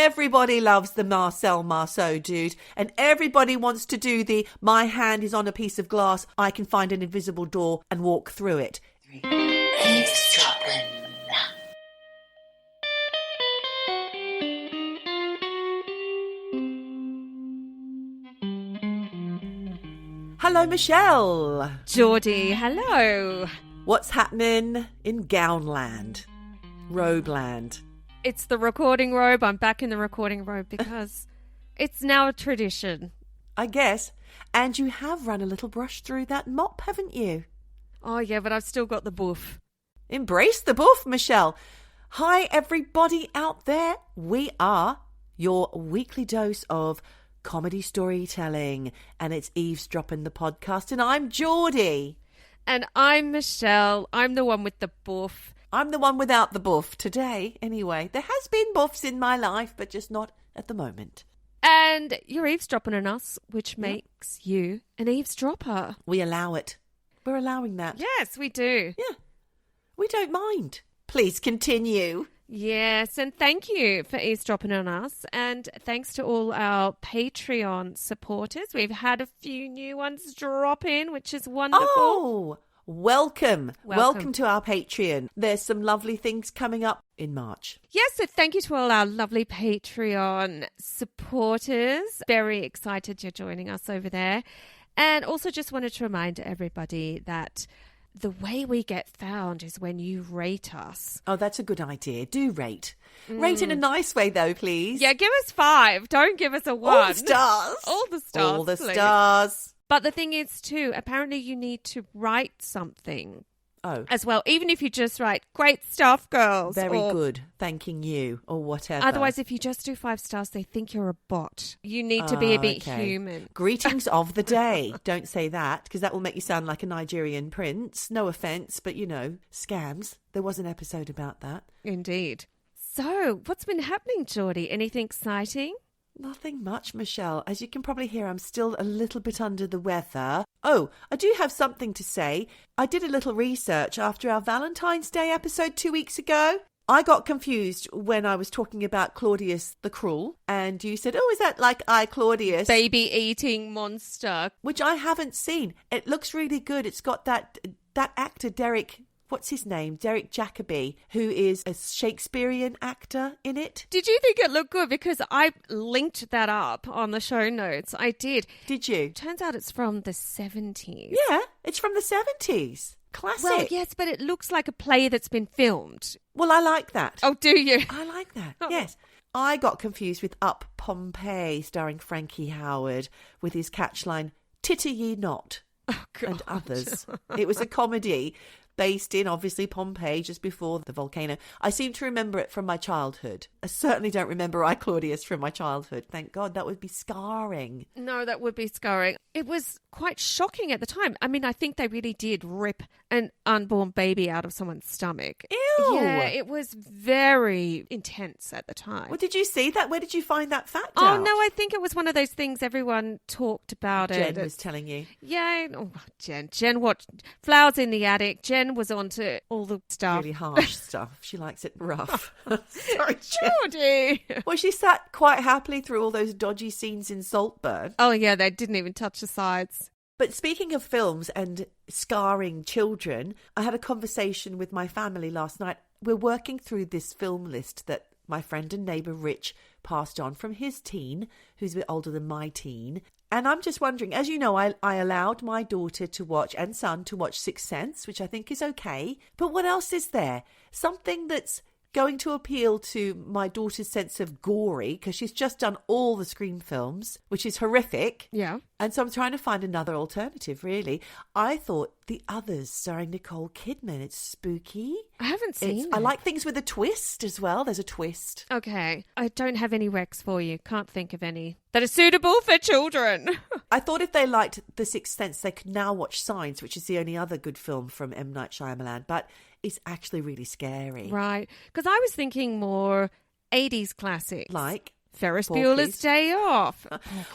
everybody loves the Marcel Marceau dude, and everybody wants to do the my hand is on a piece of glass, I can find an invisible door and walk through it. Eavesdroppin. Hello, Michelle. Geordie, hello. What's happening in Gownland? Robeland. It's the recording robe. I'm back in the recording robe because it's now a tradition. I guess. And you have run a little brush through that mop, haven't you? Oh, yeah, but I've still got the boof. Embrace the boof, Michelle. Hi, everybody out there. We are your weekly dose of comedy storytelling, and it's Eavesdroppin, the podcast, and I'm Geordie. And I'm Michelle. I'm the one with the boof. I'm the one without the boof today, anyway. There has been buffs in my life, but just not at the moment. And you're eavesdropping on us, which makes you an eavesdropper. We allow it. We're allowing that. Yes, we do. Yeah. We don't mind. Please continue. Yes, and thank you for eavesdropping on us. And thanks to all our Patreon supporters. We've had a few new ones drop in, which is wonderful. Oh, welcome. Welcome to our Patreon. There's some lovely things coming up in March. Yes, so thank you to all our lovely Patreon supporters. Very excited you're joining us over there. And also just wanted to remind everybody that the way we get found is when you rate us. Oh, that's a good idea. Do rate. Rate in a nice way, though, please. Yeah, give us 5. Don't give us a 1. All the stars. All the stars, All the please. stars. But the thing is, too, apparently you need to write something. Oh. As well, even if you just write, great stuff, girls. Very good. Thanking you or whatever. Otherwise, if you just do 5 stars, they think you're a bot. You need to be a bit human. Greetings of the day. Don't say that, because that will make you sound like a Nigerian prince. No offence, but you know, scams. There was an episode about that. Indeed. So, what's been happening, Geordie? Anything exciting? Nothing much, Michelle. As you can probably hear, I'm still a little bit under the weather. Oh, I do have something to say. I did a little research after our Valentine's Day episode 2 weeks ago. I got confused when I was talking about Claudius the Cruel, and you said, oh, is that like I, Claudius? Baby-eating monster. Which I haven't seen. It looks really good. It's got that actor, Derek... What's his name? Derek Jacobi, who is a Shakespearean actor in it. Did you think it looked good? Because I linked that up on the show notes. I did. Did you? Turns out it's from the 70s. Yeah, it's from the 70s. Classic. Well, yes, but it looks like a play that's been filmed. Well, I like that. Oh, do you? I like that, yes. I got confused with Up Pompeii, starring Frankie Howard, with his catchline, Titter ye not, and others. It was a comedy based in, obviously, Pompeii, just before the volcano. I seem to remember it from my childhood. I certainly don't remember I, Claudius, from my childhood. Thank God, that would be scarring. No, that would be scarring. It was quite shocking at the time. I mean, I think they really did rip an unborn baby out of someone's stomach. Ew! Yeah, it was very intense at the time. Well, did you see that? Where did you find that fact Oh, out? no, I think it was one of those things everyone talked about. Jen was telling you. Yeah. Oh, Jen watched Flowers in the Attic. Jen was on to all the stuff. Really harsh stuff. She likes it rough. Sorry, Jen. Geordie. Well, she sat quite happily through all those dodgy scenes in Saltburn. Oh, yeah, they didn't even touch the sides. But speaking of films and scarring children, I had a conversation with my family last night. We're working through this film list that my friend and neighbour Rich passed on from his teen, who's a bit older than my teen. And I'm just wondering, as you know, I allowed my daughter to watch, and son to watch, Sixth Sense, which I think is okay. But what else is there? Something that's going to appeal to my daughter's sense of gory, because she's just done all the Scream films, which is horrific. Yeah. And so I'm trying to find another alternative, really. I thought The Others, starring Nicole Kidman. It's spooky. I haven't seen it. I like things with a twist as well. There's a twist. Okay. I don't have any recs for you. Can't think of any that are suitable for children. I thought if they liked The Sixth Sense, they could now watch Signs, which is the only other good film from M. Night Shyamalan. But it's actually really scary. Right. Because I was thinking more 80s classics. Like? Ferris Porky's. Bueller's Day Off.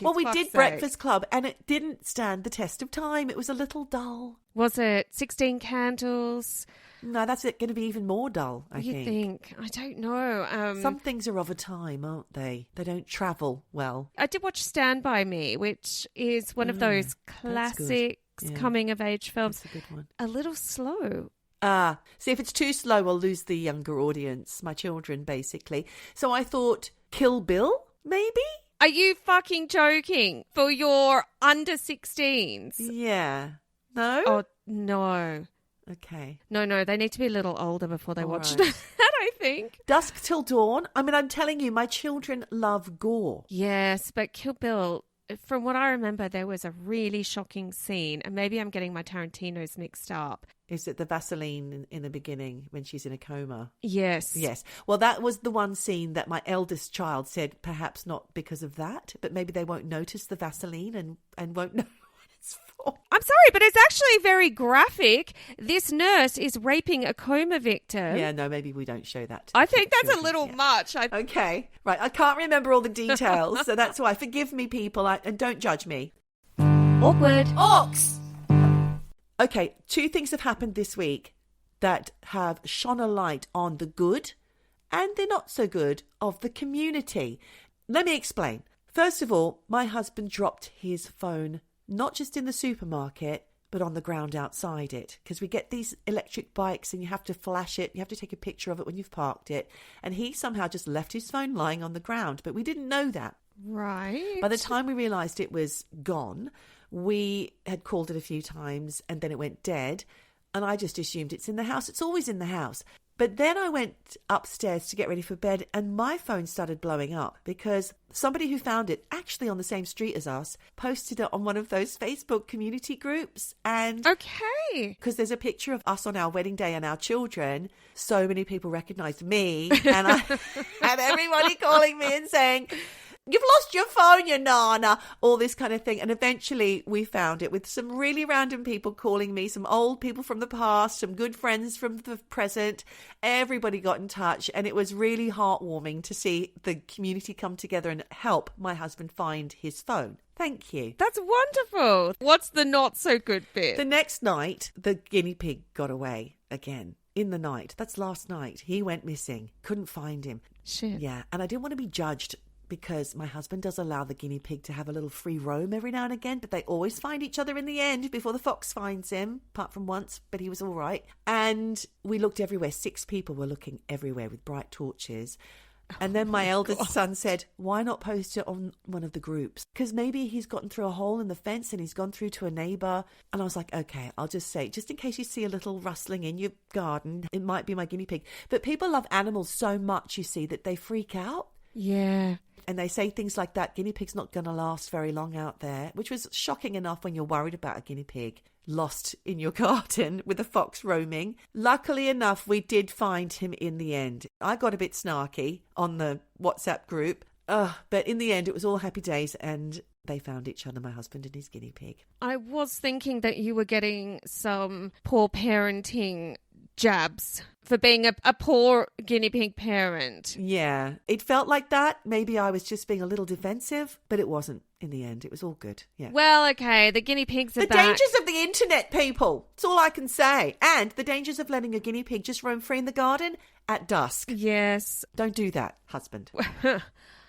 Well, we Fuck's did sake. Breakfast Club, and it didn't stand the test of time. It was a little dull. Was it 16 Candles? No, that's going to be even more dull, I You think? I don't know. Some things are of a time, aren't they? They don't travel well. I did watch Stand By Me, which is one of those classic coming-of-age films. That's a good one. A little slow. See, if it's too slow, I'll lose the younger audience, my children, basically. So I thought Kill Bill, maybe? Are you fucking joking? For your under 16s? Yeah. No? Oh, no. Okay. No, they need to be a little older before they watch right. that, I think. Dusk Till Dawn. I mean, I'm telling you, my children love gore. Yes, but Kill Bill, from what I remember, there was a really shocking scene, and maybe I'm getting my Tarantinos mixed up. Is it the Vaseline in the beginning when she's in a coma? Yes. Yes. Well, that was the one scene that my eldest child said perhaps not because of that, but maybe they won't notice the Vaseline and won't know what it's for. I'm sorry, but it's actually very graphic. This nurse is raping a coma victim. Yeah, no, maybe we don't show that. I think that's a little much. Okay. Right. I can't remember all the details, so that's why. Forgive me, people, and don't judge me. Awkward. Orcs! Okay, 2 things have happened this week that have shone a light on the good and the not so good of the community. Let me explain. First of all, my husband dropped his phone, not just in the supermarket, but on the ground outside it. Because we get these electric bikes and you have to flash it. You have to take a picture of it when you've parked it. And he somehow just left his phone lying on the ground. But we didn't know that. Right. By the time we realised it was gone, we had called it a few times and then it went dead. And I just assumed it's in the house. It's always in the house. But then I went upstairs to get ready for bed and my phone started blowing up because somebody who found it actually on the same street as us posted it on one of those Facebook community groups. And okay. Because there's a picture of us on our wedding day and our children. So many people recognised me and I had everybody calling me and saying, "You've lost your phone, you nana," all this kind of thing. And eventually we found it with some really random people calling me, some old people from the past, some good friends from the present. Everybody got in touch and it was really heartwarming to see the community come together and help my husband find his phone. Thank you. That's wonderful. What's the not so good bit? The next night, the guinea pig got away again. In the night. That's last night. He went missing. Couldn't find him. Shit. Yeah. And I didn't want to be judged because my husband does allow the guinea pig to have a little free roam every now and again, but they always find each other in the end before the fox finds him, apart from once, but he was all right. And we looked everywhere. 6 people were looking everywhere with bright torches. And then my eldest son said, "Why not post it on one of the groups? Because maybe he's gotten through a hole in the fence and he's gone through to a neighbour." And I was like, okay, I'll just say, just in case you see a little rustling in your garden, it might be my guinea pig. But people love animals so much, you see, that they freak out. Yeah. And they say things like that, guinea pig's not going to last very long out there, which was shocking enough when you're worried about a guinea pig lost in your garden with a fox roaming. Luckily enough, we did find him in the end. I got a bit snarky on the WhatsApp group, but in the end, it was all happy days and they found each other, my husband and his guinea pig. I was thinking that you were getting some poor parenting jabs for being a poor guinea pig parent. Yeah, it felt like that. Maybe I was just being a little defensive, but it wasn't in the end. It was all good. Yeah. Well, okay, the guinea pigs are the back. dangers of the internet, people. That's all I can say. And the dangers of letting a guinea pig just roam free in the garden at dusk. Yes. Don't do that, husband.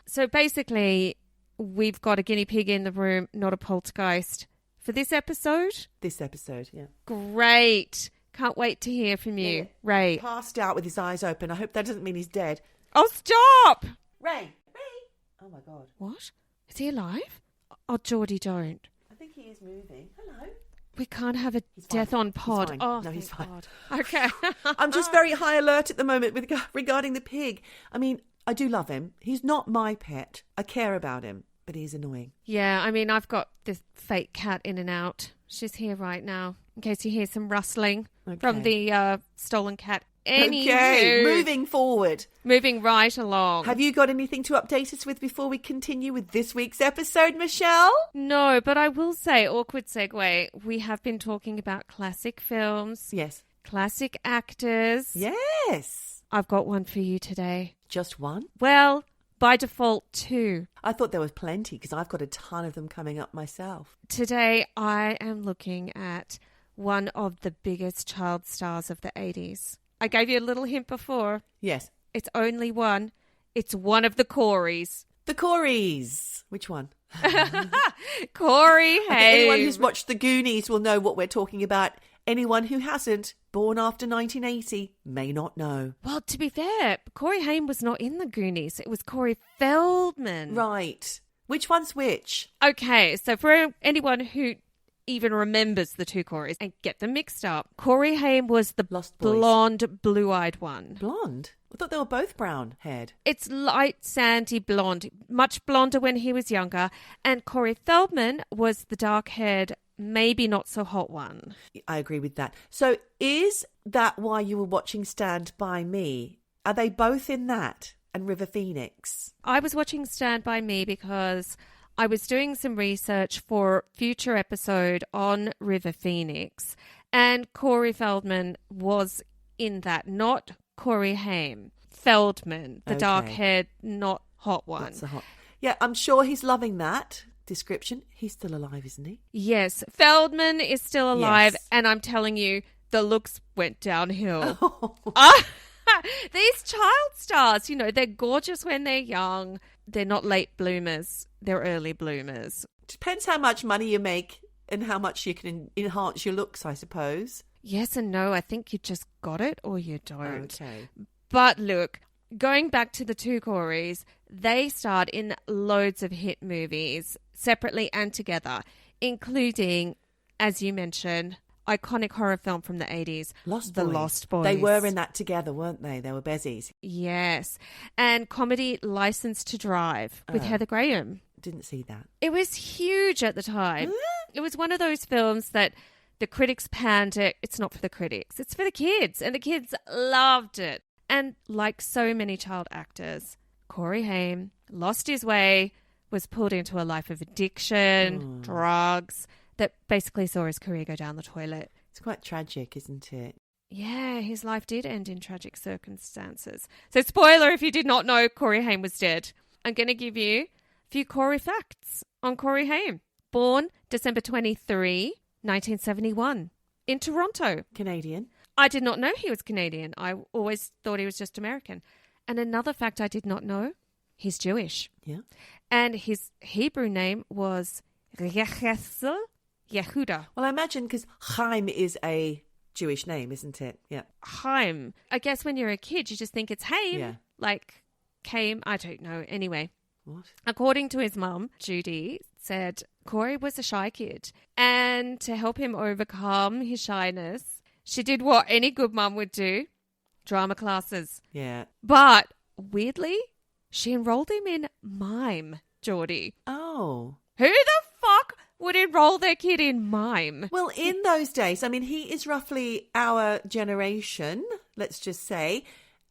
So basically, we've got a guinea pig in the room, not a poltergeist. For this episode? This episode, yeah. Great. Can't wait to hear from you. Yeah. Ray. Passed out with his eyes open. I hope that doesn't mean he's dead. Oh, stop! Ray. Oh, my God. What? Is he alive? Oh, Geordie, don't. I think he is moving. Hello. We can't have a He's death fine. on pod. He's fine. Oh, No, he's thank fine. God. Okay. I'm just very high alert at the moment regarding the pig. I mean, I do love him. He's not my pet. I care about him, but he's annoying. Yeah, I mean, I've got this fake cat in and out. She's here right now, in case you hear some rustling from the stolen cat. Okay, moving forward. Moving right along. Have you got anything to update us with before we continue with this week's episode, Michelle? No, but I will say, awkward segue, we have been talking about classic films. Yes. Classic actors. Yes. I've got one for you today. Just one? Well, By default, 2. I thought there was plenty because I've got a ton of them coming up myself. Today, I am looking at one of the biggest child stars of the 80s. I gave you a little hint before. Yes. It's only one. It's one of the Coreys. The Coreys. Which one? Corey Haim. Anyone who's watched The Goonies will know what we're talking about. Anyone who hasn't, born after 1980, may not know. Well, to be fair, Corey Haim was not in The Goonies. It was Corey Feldman. Right. Which one's which? Okay, so for anyone who even remembers the two Coreys and get them mixed up, Corey Haim was the Lost Boys. blonde, blue-eyed one. Blonde? I thought they were both brown-haired. It's light, sandy blonde, much blonder when he was younger. And Corey Feldman was the dark-haired, maybe not so hot one. I agree with that. So is that why you were watching Stand By Me? Are they both in that? And River Phoenix? I was watching Stand By Me because I was doing some research for a future episode on River Phoenix. And Corey Feldman was in that, not Corey Haim. Feldman, the dark-haired, not hot one. That's a hot. Yeah, I'm sure he's loving that description. He's still alive, isn't he? Yes, Feldman is still alive, Yes. and I'm telling you, the looks went downhill. Oh. These child stars, you know, they're gorgeous when they're young. They're not late bloomers. They're early bloomers. Depends how much money you make and how much you can enhance your looks, I suppose. Yes and no. I think you just got it or you don't. Okay. But look, going back to the two Coreys, they starred in loads of hit movies, separately and together, including, as you mentioned, iconic horror film from the 80s, The Lost Boys. They were in that together, weren't they? They were bezies. Yes. And comedy License to Drive with Heather Graham. Didn't see that. It was huge at the time. It was one of those films that the critics panned it. It's not for the critics. It's for the kids. And the kids loved it. And like so many child actors, Corey Haim lost his way, was pulled into a life of addiction, drugs, that basically saw his career go down the toilet. It's quite tragic, isn't it? Yeah, his life did end in tragic circumstances. So spoiler if you did not know, Corey Haim was dead. I'm going to give you a few Corey facts on Corey Haim. Born December 23, 1971, in Toronto. Canadian. I did not know he was Canadian. I always thought he was just American. And another fact I did not know, he's Jewish. Yeah. And his Hebrew name was Yehuda. Well, I imagine because Haim is a Jewish name, isn't it? Yeah. Haim. I guess when you're a kid, you just think it's Haim. Yeah. Like Haim. I don't know. Anyway. What? According to his mum, Judy said Corey was a shy kid. And to help him overcome his shyness, she did what any good mum would do. Drama classes. Yeah. But weirdly, she enrolled him in mime, Geordie. Oh. Who the fuck would enroll their kid in mime? Well, in those days, I mean, he is roughly our generation, let's just say.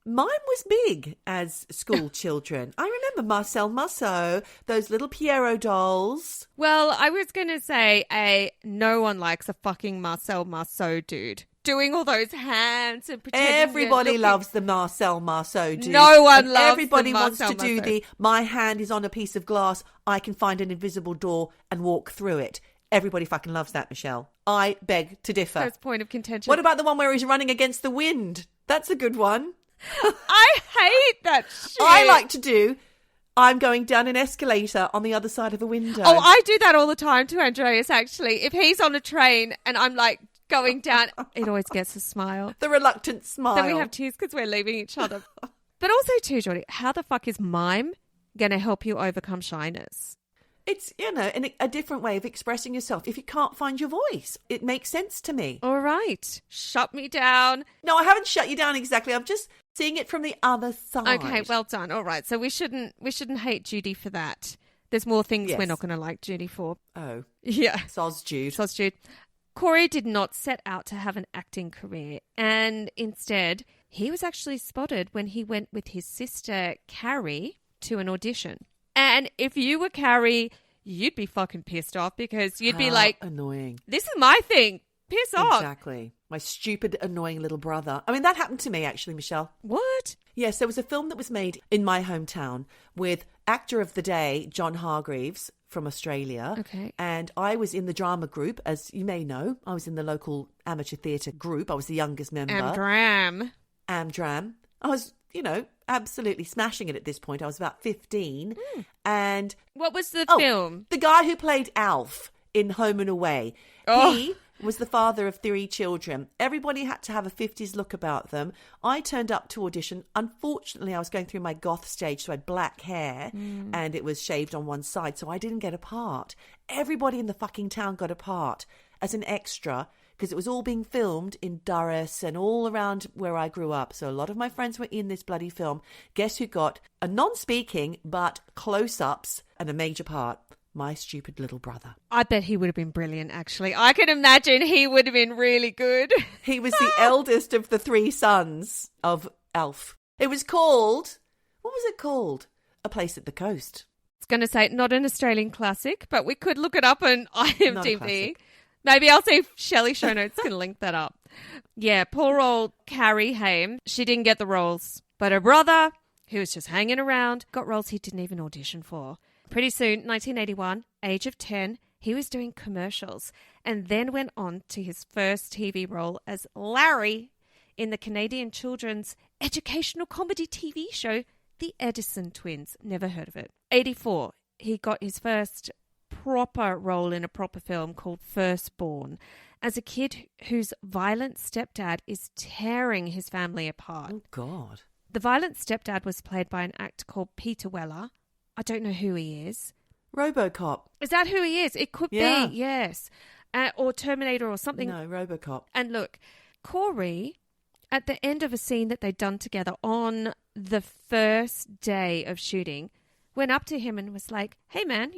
Mime was big as school children. I remember Marcel Marceau, those little Pierrot dolls. Well, I was going to say no one likes a fucking Marcel Marceau dude. Doing all those hands and pretending. Everybody loves the Marcel Marceau dude. No one and loves everybody the wants Marcel to do Marceau. the, my hand is on a piece of glass, I can find an invisible door and walk through it. Everybody fucking loves that, Michelle. I beg to differ. First point of contention. What about the one where he's running against the wind? That's a good one. I hate that shit. I like to do, I'm going down an escalator on the other side of a window. Oh, I do that all the time to Andreas, actually. If he's on a train and I'm like going down, it always gets a smile. The reluctant smile. Then we have tears because we're leaving each other. But also too, Geordie, how the fuck is mime going to help you overcome shyness? It's, you know, a different way of expressing yourself. If you can't find your voice, it makes sense to me. All right. Shut me down. No, I haven't shut you down exactly. I'm just seeing it from the other side. Okay, well done. All right. So we shouldn't hate Judy for that. There's more things we're not going to like Judy for. Oh. Yeah. Soz Jude. Soz Jude. Corey did not set out to have an acting career, and instead, he was actually spotted when he went with his sister, Carrie, to an audition. And if you were Carrie, you'd be fucking pissed off because you'd be like, annoying. This is my thing. Piss off. Exactly. My stupid, annoying little brother. I mean, that happened to me, actually, Michelle. What? Yes, there was a film that was made in my hometown with actor of the day, John Hargreaves from Australia. Okay. And I was in the drama group, as you may know. I was in the local amateur theatre group. I was the youngest member. Amdram. I was, absolutely smashing it at this point. I was about 15. And what was the film? The guy who played Alf in Home and Away. Oh. He was the father of 3 children. Everybody had to have a 50s look about them. I turned up to audition. Unfortunately, I was going through my goth stage, so I had black hair and it was shaved on one side, so I didn't get a part. Everybody in the fucking town got a part as an extra because it was all being filmed in Durras and all around where I grew up. So a lot of my friends were in this bloody film. Guess who got a non-speaking but close-ups and a major part? My stupid little brother. I bet he would have been brilliant, actually. I can imagine he would have been really good. He was the eldest of the 3 sons of Alf. It was called... What was it called? A Place at the Coast. It's going to say not an Australian classic, but we could look it up on Not a IMDb. classic. Maybe I'll see if Shelley Show Notes can link that up. Yeah, poor old Carrie Haim. She didn't get the roles. But her brother, who was just hanging around, got roles he didn't even audition for. Pretty soon, 1981, age of 10, he was doing commercials and then went on to his first TV role as Larry in the Canadian children's educational comedy TV show, The Edison Twins. Never heard of it. 84, he got his first proper role in a proper film called Firstborn as a kid whose violent stepdad is tearing his family apart. Oh, God. The violent stepdad was played by an actor called Peter Weller. I don't know who he is. RoboCop. Is that who he is? It could be, yes. Or Terminator or something. No, RoboCop. And look, Corey, at the end of a scene that they'd done together on the first day of shooting, went up to him and was like, hey, man,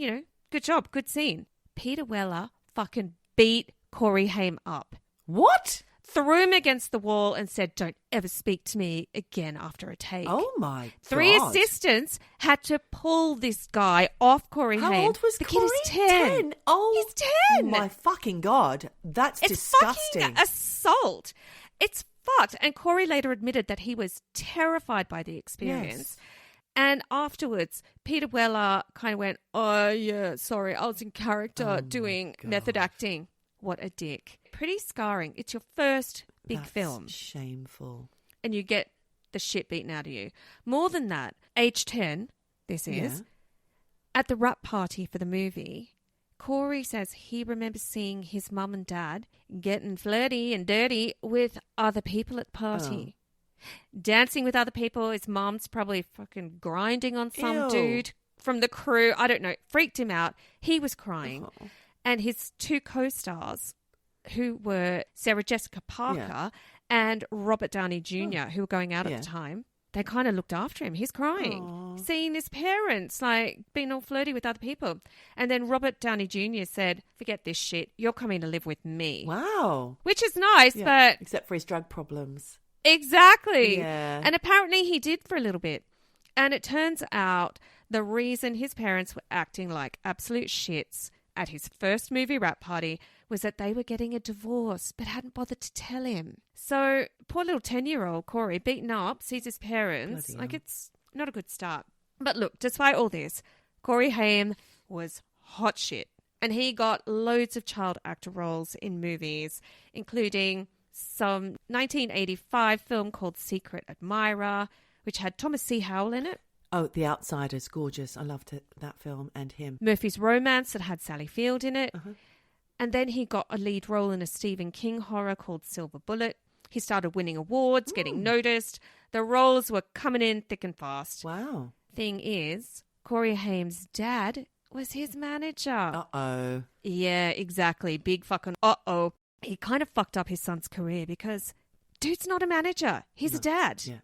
good job, good scene. Peter Weller fucking beat Corey Haim up. What? Threw him against the wall and said, don't ever speak to me again after a take. Oh, my God. 3 assistants had to pull this guy off Corey Haim. How old was the Corey? kid is 10. Oh, he's 10. My fucking God. That's it's disgusting. Fucking assault. It's fucked. And Corey later admitted that he was terrified by the experience. Yes. And afterwards, Peter Weller kind of went, oh, yeah, sorry, I was in character doing method acting. What a dick. Pretty scarring. It's your first big film. Shameful. And you get the shit beaten out of you. More than that, age 10, this is, at the wrap party for the movie, Corey says he remembers seeing his mum and dad getting flirty and dirty with other people at the party. Dancing with other people. His mum's probably fucking grinding on some dude from the crew. I don't know. Freaked him out. He was crying. Oh. And his 2 co-stars, who were Sarah Jessica Parker and Robert Downey Jr., who were going out at the time, they kind of looked after him. He's crying, seeing his parents, being all flirty with other people. And then Robert Downey Jr. said, forget this shit. You're coming to live with me. Wow. Which is nice, but... Except for his drug problems. Exactly. Yeah. And apparently he did for a little bit. And it turns out the reason his parents were acting like absolute shits at his first movie wrap party was that they were getting a divorce but hadn't bothered to tell him. So poor little 10-year-old Corey, beaten up, sees his parents. It's not a good start. But look, despite all this, Corey Haim was hot shit. And he got loads of child actor roles in movies, including some 1985 film called Secret Admirer, which had Thomas C. Howell in it. Oh, The Outsiders, gorgeous. I loved it, that film, and him. Murphy's Romance that had Sally Field in it. And then he got a lead role in a Stephen King horror called Silver Bullet. He started winning awards, getting noticed. The roles were coming in thick and fast. Wow. Thing is, Corey Haim's dad was his manager. Uh-oh. Yeah, exactly. Big fucking uh-oh. He kind of fucked up his son's career because dude's not a manager. He's a dad. Yeah.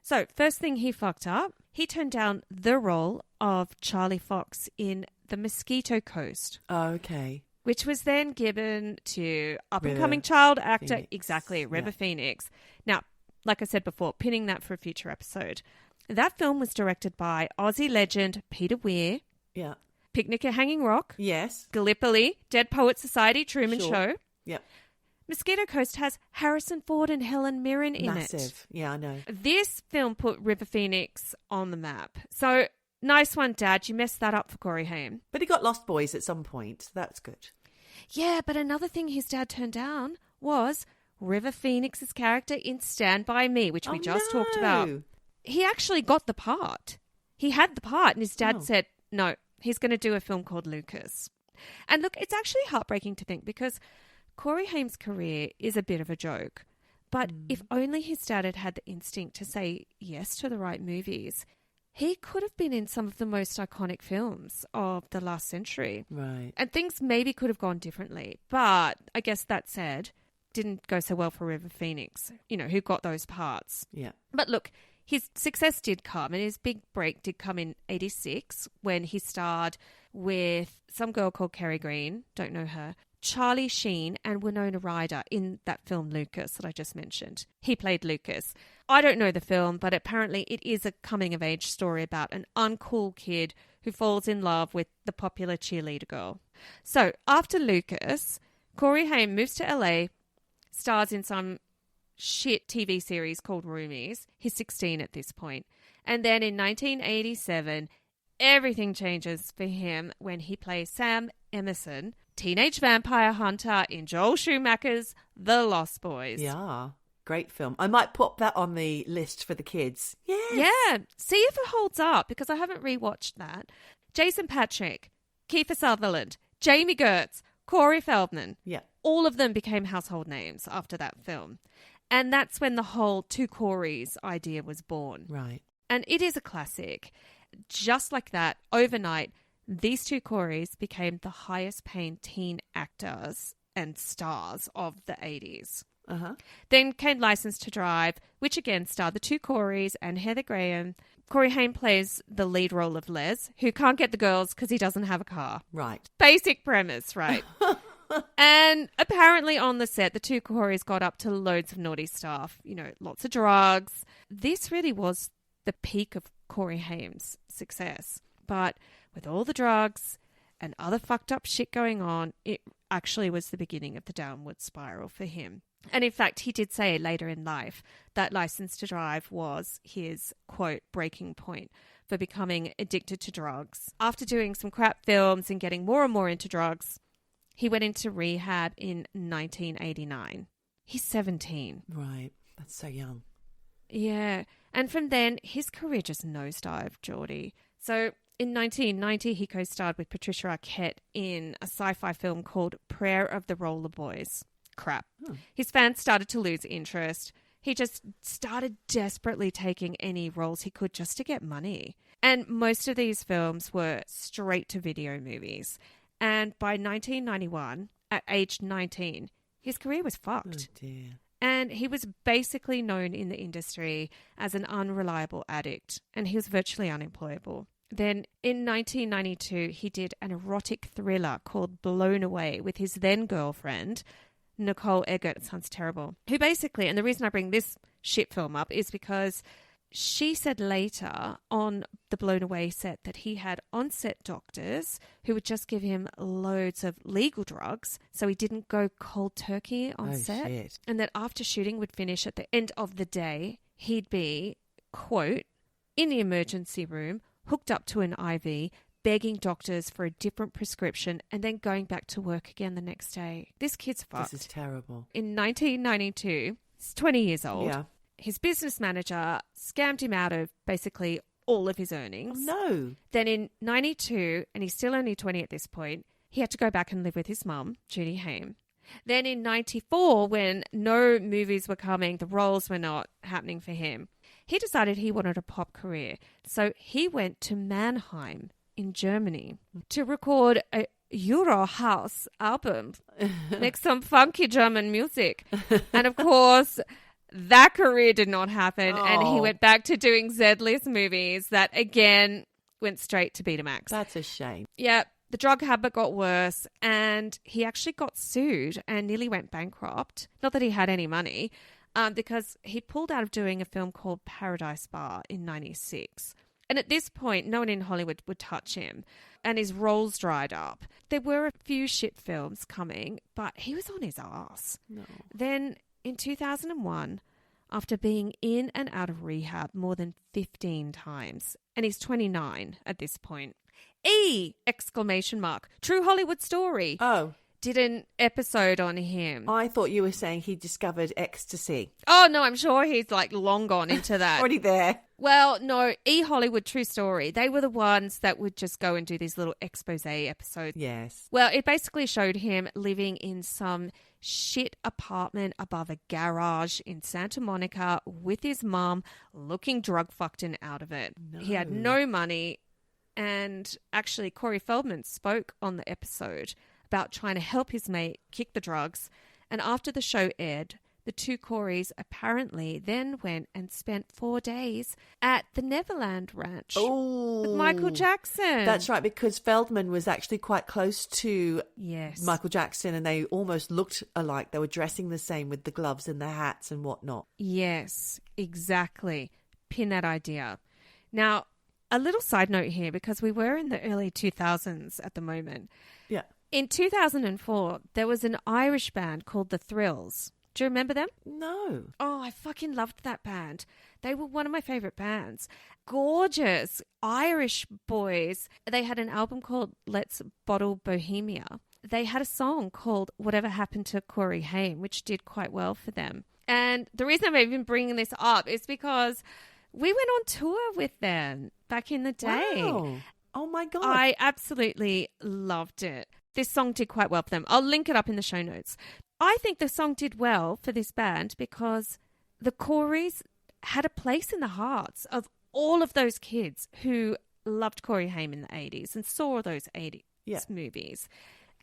So, first thing he fucked up, he turned down the role of Charlie Fox in The Mosquito Coast. Oh, okay. Which was then given to up-and-coming child actor, Phoenix. exactly, River Phoenix. Now, like I said before, pinning that for a future episode. That film was directed by Aussie legend Peter Weir. Yeah. Picnic at Hanging Rock. Yes. Gallipoli, Dead Poets Society, Truman Show. Yep. Mosquito Coast has Harrison Ford and Helen Mirren in it. Massive. Yeah, I know. This film put River Phoenix on the map. So, nice one, Dad. You messed that up for Corey Haim. But he got Lost Boys at some point. So that's good. Yeah, but another thing his dad turned down was River Phoenix's character in Stand By Me, which we just talked about. He actually got the part. He had the part, and his dad said, no, he's going to do a film called Lucas. And look, it's actually heartbreaking to think because Corey Haim's career is a bit of a joke. But if only his dad had had the instinct to say yes to the right movies, he could have been in some of the most iconic films of the last century. Right. And things maybe could have gone differently. But I guess that said, didn't go so well for River Phoenix, who got those parts. Yeah. But look, his success did come, and his big break did come in 86 when he starred with some girl called Kerry Green, don't know her, Charlie Sheen and Winona Ryder in that film Lucas that I just mentioned. He played Lucas. I don't know the film, but apparently it is a coming-of-age story about an uncool kid who falls in love with the popular cheerleader girl. So after Lucas, Corey Haim moves to LA, stars in some shit TV series called Roomies. He's 16 at this point. And then in 1987, everything changes for him when he plays Sam Emerson, teenage vampire hunter in Joel Schumacher's The Lost Boys. Yeah, great film. I might pop that on the list for the kids. Yes. Yeah, see if it holds up because I haven't rewatched that. Jason Patric, Kiefer Sutherland, Jamie Gertz, Corey Feldman. Yeah. All of them became household names after that film. And that's when the whole two Coreys idea was born. Right. And it is a classic. Just like that, overnight, these two Coreys became the highest paying teen actors and stars of the 80s. Uh-huh. Then came License to Drive, which again starred the two Coreys and Heather Graham. Corey Haim plays the lead role of Les, who can't get the girls because he doesn't have a car. Right. Basic premise, right? And apparently on the set, the two Coreys got up to loads of naughty stuff, lots of drugs. This really was the peak of Corey Haim's success. But with all the drugs and other fucked up shit going on, it actually was the beginning of the downward spiral for him. And in fact, he did say later in life that License to Drive was his, quote, breaking point for becoming addicted to drugs. After doing some crap films and getting more and more into drugs, he went into rehab in 1989. He's 17. Right. That's so young. Yeah. And from then, his career just nosedived, Geordie. So in 1990, he co-starred with Patricia Arquette in a sci-fi film called Prayer of the Roller Boys. Crap. His fans started to lose interest. He just started desperately taking any roles he could just to get money. And most of these films were straight-to-video movies. And by 1991, at age 19, his career was fucked. Oh, dear. And he was basically known in the industry as an unreliable addict, and he was virtually unemployable. Then in 1992, he did an erotic thriller called Blown Away with his then girlfriend, Nicole Eggert. It sounds terrible. Who basically, and the reason I bring this shit film up is because she said later on the Blown Away set that he had on-set doctors who would just give him loads of legal drugs so he didn't go cold turkey on set. Shit. And that after shooting would finish at the end of the day, he'd be, quote, in the emergency room, hooked up to an IV, begging doctors for a different prescription and then going back to work again the next day. This kid's fucked. This is terrible. In 1992, he's 20 years old. Yeah. His business manager scammed him out of basically all of his earnings. Oh, no. Then in 92, and he's still only 20 at this point, he had to go back and live with his mum, Judy Haim. Then in 94, when no movies were coming, the roles were not happening for him, he decided he wanted a pop career. So he went to Mannheim in Germany to record a Euro house album, make some funky German music. And of course, that career did not happen, and he went back to doing Z-list movies that, again, went straight to Betamax. That's a shame. Yeah, the drug habit got worse, and he actually got sued and nearly went bankrupt. Not that he had any money, because he pulled out of doing a film called Paradise Bar in 96. And at this point, no one in Hollywood would touch him, and his roles dried up. There were a few shit films coming, but he was on his ass. No. Then in 2001, after being in and out of rehab more than 15 times, and he's 29 at this point, exclamation mark, true Hollywood story. Oh. Did an episode on him. I thought you were saying he discovered ecstasy. Oh, no, I'm sure he's like long gone into that. Already there. Well, no, Hollywood True Story. They were the ones that would just go and do these little expose episodes. Yes. Well, it basically showed him living in some shit apartment above a garage in Santa Monica with his mum, looking drug fucked and out of it. No. He had no money. And actually, Corey Feldman spoke on the episode about trying to help his mate kick the drugs. And after the show aired, the two Coreys apparently then went and spent 4 days at the Neverland Ranch with Michael Jackson. That's right, because Feldman was actually quite close to Michael Jackson, and they almost looked alike. They were dressing the same with the gloves and the hats and whatnot. Yes, exactly. Pin that idea. Now, a little side note here, because we were in the early 2000s at the moment. Yeah. In 2004, there was an Irish band called The Thrills. Do you remember them? No. Oh, I fucking loved that band. They were one of my favourite bands. Gorgeous Irish boys. They had an album called Let's Bottle Bohemia. They had a song called Whatever Happened to Corey Haim, which did quite well for them. And the reason I'm even bringing this up is because we went on tour with them back in the day. Wow. Oh, my God. I absolutely loved it. This song did quite well for them. I'll link it up in the show notes. I think the song did well for this band because the Coreys had a place in the hearts of all of those kids who loved Corey Haim in the 80s and saw those 80s movies.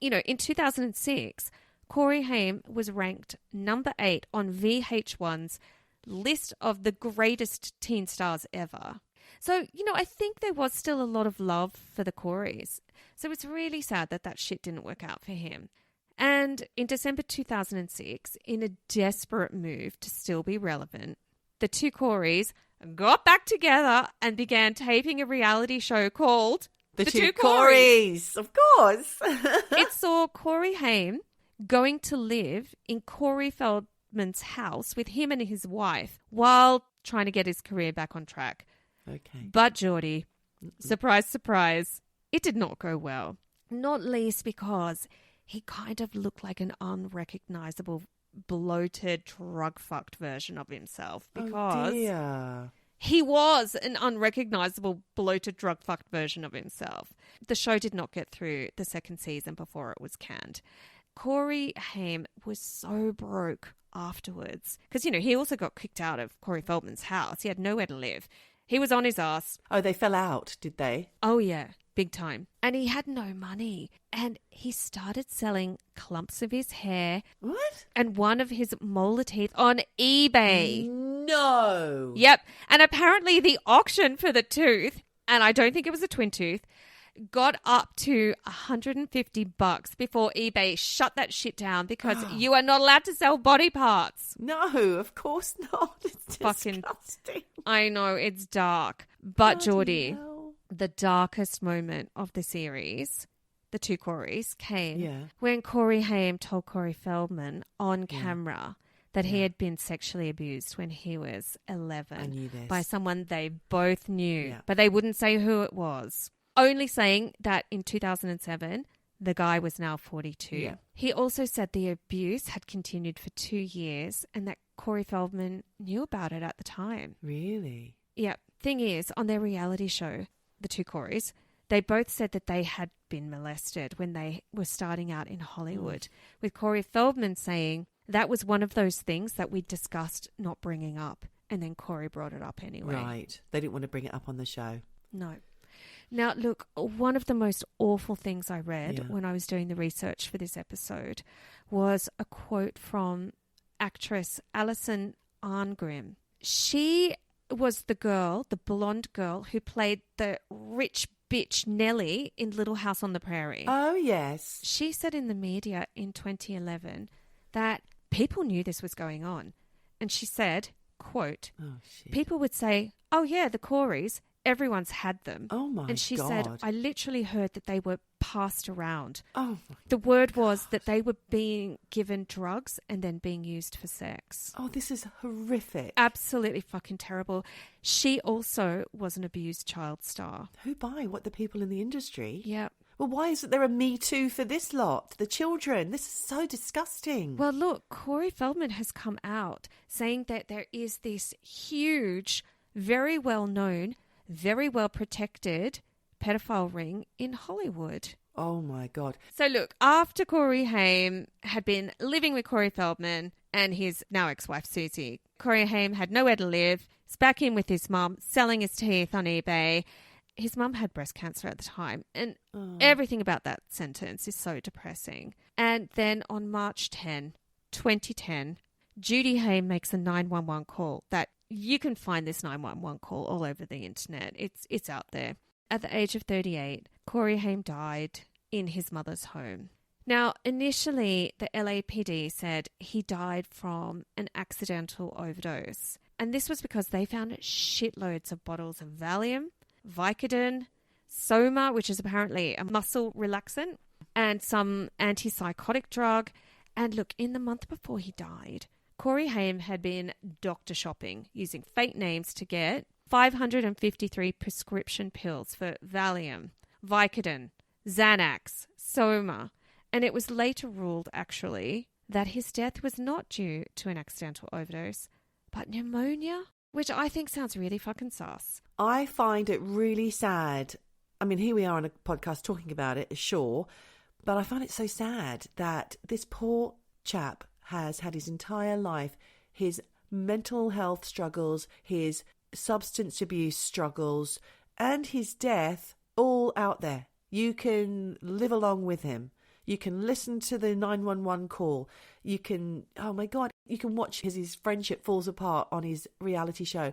You know, in 2006, Corey Haim was ranked number 8 on VH1's list of the greatest teen stars ever. So, you know, I think there was still a lot of love for the Coreys. So it's really sad that that shit didn't work out for him. And in December 2006, in a desperate move to still be relevant, the two Coreys got back together and began taping a reality show called The Two Coreys. Of course. It saw Corey Haim going to live in Corey Feldman's house with him and his wife while trying to get his career back on track. Okay. But Geordie, surprise, surprise, it did not go well. Not least because he kind of looked like an unrecognizable, bloated, drug-fucked version of himself. Because he was an unrecognizable, bloated, drug-fucked version of himself. The show did not get through the second season before it was canned. Corey Haim was so broke afterwards. Because, you know, he also got kicked out of Corey Feldman's house. He had nowhere to live. He was on his ass. Oh, they fell out, did they? Oh, yeah. Big time. And he had no money. And he started selling clumps of his hair. What? And one of his molar teeth on eBay. No. Yep. And apparently the auction for the tooth, and I don't think it was a twin tooth, got up to $150 before eBay shut that shit down because you are not allowed to sell body parts. No, of course not. It's fucking disgusting. I know, it's dark. But Bloody Geordie, hell. the darkest moment of the series, the two Coreys, came when Corey Haim told Corey Feldman on camera that he had been sexually abused when he was 11 I knew this. by someone they both knew, Yeah. but they wouldn't say who it was. Only saying that in 2007, the guy was now 42. Yeah. He also said the abuse had continued for 2 years and that Corey Feldman knew about it at the time. Really? Yeah. Thing is, on their reality show, the two Coreys, they both said that they had been molested when they were starting out in Hollywood, with Corey Feldman saying that was one of those things that we discussed not bringing up. And then Corey brought it up anyway. Right. They didn't want to bring it up on the show. No. Now, look, one of the most awful things I read when I was doing the research for this episode was a quote from actress Alison Arngrim. She was the girl, the blonde girl, who played the rich bitch Nellie in Little House on the Prairie. Oh, yes. She said in the media in 2011 that people knew this was going on. And she said, quote, people would say, oh, yeah, the Coreys, everyone's had them. Oh, my God. And she said, I literally heard that they were passed around. Oh, the word was that they were being given drugs and then being used for sex. Oh, this is horrific. Absolutely fucking terrible. She also was an abused child star. Who by? What, the people in the industry? Yeah. Well, why isn't there a Me Too for this lot? The children. This is so disgusting. Well, look, Corey Feldman has come out saying that there is this huge, very well-known, very well-protected pedophile ring in Hollywood. Oh, my God. So, look, after Corey Haim had been living with Corey Feldman and his now ex-wife, Susie, Corey Haim had nowhere to live. He's back in with his mum, selling his teeth on eBay. His mum had breast cancer at the time, and everything about that sentence is so depressing. And then on March 10, 2010, Judy Haim makes a 911 call that you can find this 911 call all over the internet. It's out there. At the age of 38, Corey Haim died in his mother's home. Now, initially, the LAPD said he died from an accidental overdose. And this was because they found shitloads of bottles of Valium, Vicodin, Soma, which is apparently a muscle relaxant, and some antipsychotic drug. And look, in the month before he died, Corey Haim had been doctor shopping using fake names to get 553 prescription pills for Valium, Vicodin, Xanax, Soma. And it was later ruled, actually, that his death was not due to an accidental overdose, but pneumonia, which I think sounds really fucking sus. I find it really sad. I mean, here we are on a podcast talking about it, sure, but I find it so sad that this poor chap has had his entire life, his mental health struggles, his substance abuse struggles, and his death all out there. You can live along with him. You can listen to the 911 call. You can, oh my God, you can watch his friendship falls apart on his reality show.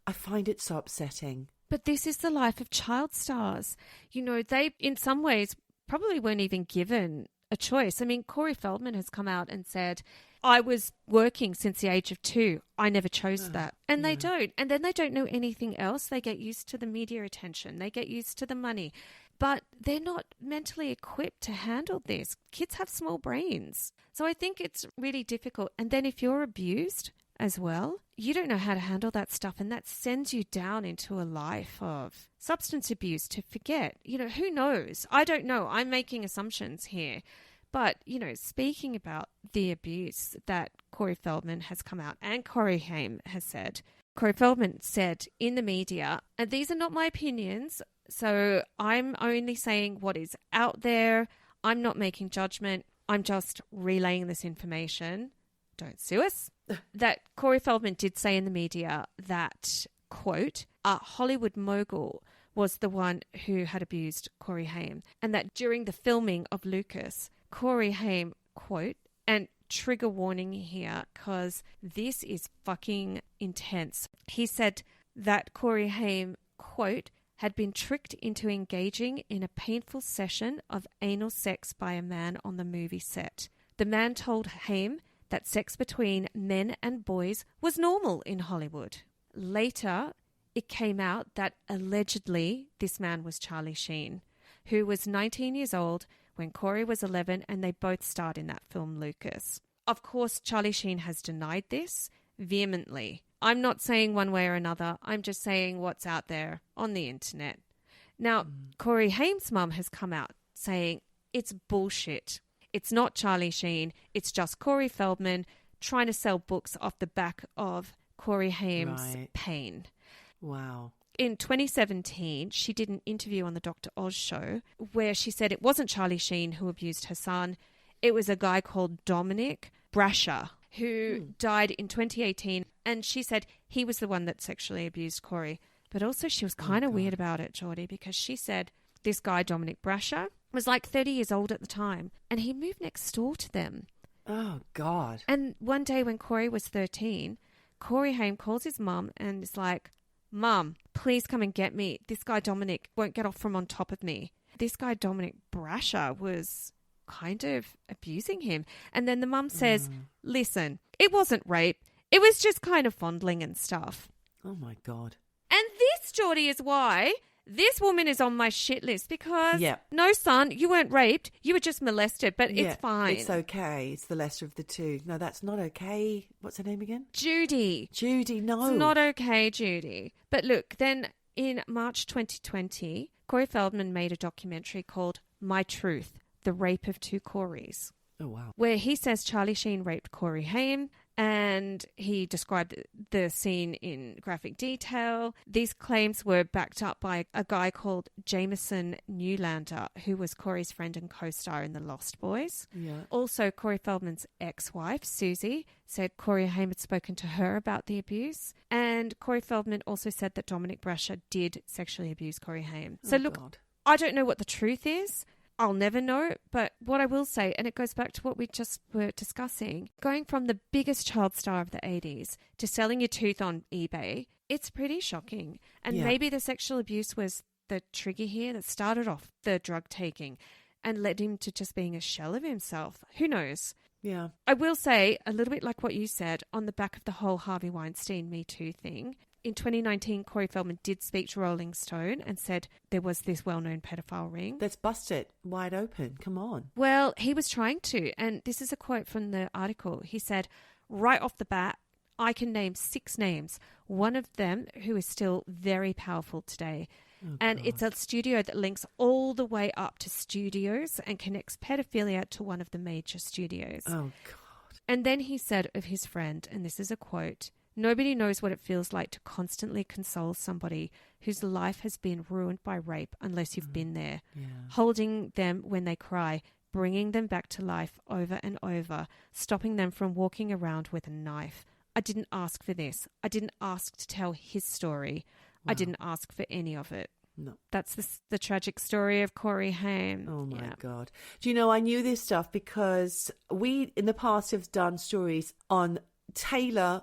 I find it so upsetting. But this is the life of child stars. You know, they, in some ways, probably weren't even given a choice. I mean, Corey Feldman has come out and said, I was working since the age of 2. I never chose that. And they don't. And then they don't know anything else. They get used to the media attention. They get used to the money. But they're not mentally equipped to handle this. Kids have small brains. So I think it's really difficult. And then if you're abused as well, you don't know how to handle that stuff. And that sends you down into a life of substance abuse to forget. You know, who knows? I don't know. I'm making assumptions here. But, you know, speaking about the abuse that Corey Feldman has come out and Corey Haim has said, Corey Feldman said in the media, and these are not my opinions, so I'm only saying what is out there. I'm not making judgment. I'm just relaying this information. Don't sue us. That Corey Feldman did say in the media that, quote, a Hollywood mogul was the one who had abused Corey Haim, and that during the filming of Lucas, Corey Haim, quote, and trigger warning here because this is fucking intense. He said that Corey Haim, quote, had been tricked into engaging in a painful session of anal sex by a man on the movie set. The man told Haim that sex between men and boys was normal in Hollywood. Later, it came out that allegedly this man was Charlie Sheen, who was 19 years old when Corey was 11, and they both starred in that film Lucas. Of course, Charlie Sheen has denied this vehemently. I'm not saying one way or another. I'm just saying what's out there on the internet. Now, Corey Haim's mum has come out saying it's bullshit. It's not Charlie Sheen. It's just Corey Feldman trying to sell books off the back of Corey Haim's pain. Wow. In 2017, she did an interview on the Dr. Oz show where she said it wasn't Charlie Sheen who abused her son. It was a guy called Dominic Brasher who died in 2018. And she said he was the one that sexually abused Corey. But also she was kind of weird about it, Geordie, because she said this guy, Dominic Brasher, was like 30 years old at the time. And he moved next door to them. Oh, God. And one day when Corey was 13, Corey Haim calls his mum and is like, Mum, please come and get me. This guy Dominic won't get off from on top of me. This guy Dominic Brasher was kind of abusing him. And then the mum says, listen, it wasn't rape. It was just kind of fondling and stuff. Oh, my God. And this this, Geordie, is why this woman is on my shit list because, Yeah. no, son, you weren't raped. You were just molested, but Yeah, it's fine. It's okay. It's the lesser of the two. No, that's not okay. What's her name again? Judy. Judy, no. It's not okay, Judy. But look, then in March 2020, Corey Feldman made a documentary called My Truth, The Rape of Two Coreys. Oh, wow. Where he says Charlie Sheen raped Corey Haim, and he described the scene in graphic detail. These claims were backed up by a guy called Jameson Newlander, who was Corey's friend and co-star in The Lost Boys. Yeah. Also, Corey Feldman's ex-wife, Susie, said Corey Haim had spoken to her about the abuse. And Corey Feldman also said that Dominic Brasher did sexually abuse Corey Haim. So look, God. I don't know what the truth is. I'll never know, but what I will say, and it goes back to what we just were discussing, going from the biggest child star of the 80s to selling your tooth on eBay, it's pretty shocking. And maybe the sexual abuse was the trigger here that started off the drug taking and led him to just being a shell of himself. Who knows? Yeah. I will say, a little bit like what you said, on the back of the whole Harvey Weinstein Me Too thing, in 2019, Corey Feldman did speak to Rolling Stone and said there was this well-known pedophile ring. Let's bust it wide open. Come on. Well, he was trying to, and this is a quote from the article. He said, right off the bat, I can name 6 names, one of them who is still very powerful today. Oh, and God. it's a studio that links all the way up to studios and connects pedophilia to one of the major studios. Oh, God. And then he said of his friend, and this is a quote, nobody knows what it feels like to constantly console somebody whose life has been ruined by rape unless you've been there. Yeah. Holding them when they cry, bringing them back to life over and over, stopping them from walking around with a knife. I didn't ask for this. I didn't ask to tell his story. Wow. I didn't ask for any of it. No. That's the tragic story of Corey Haim. Oh, my God. Do you know, I knew this stuff because we, in the past, have done stories on Tyler,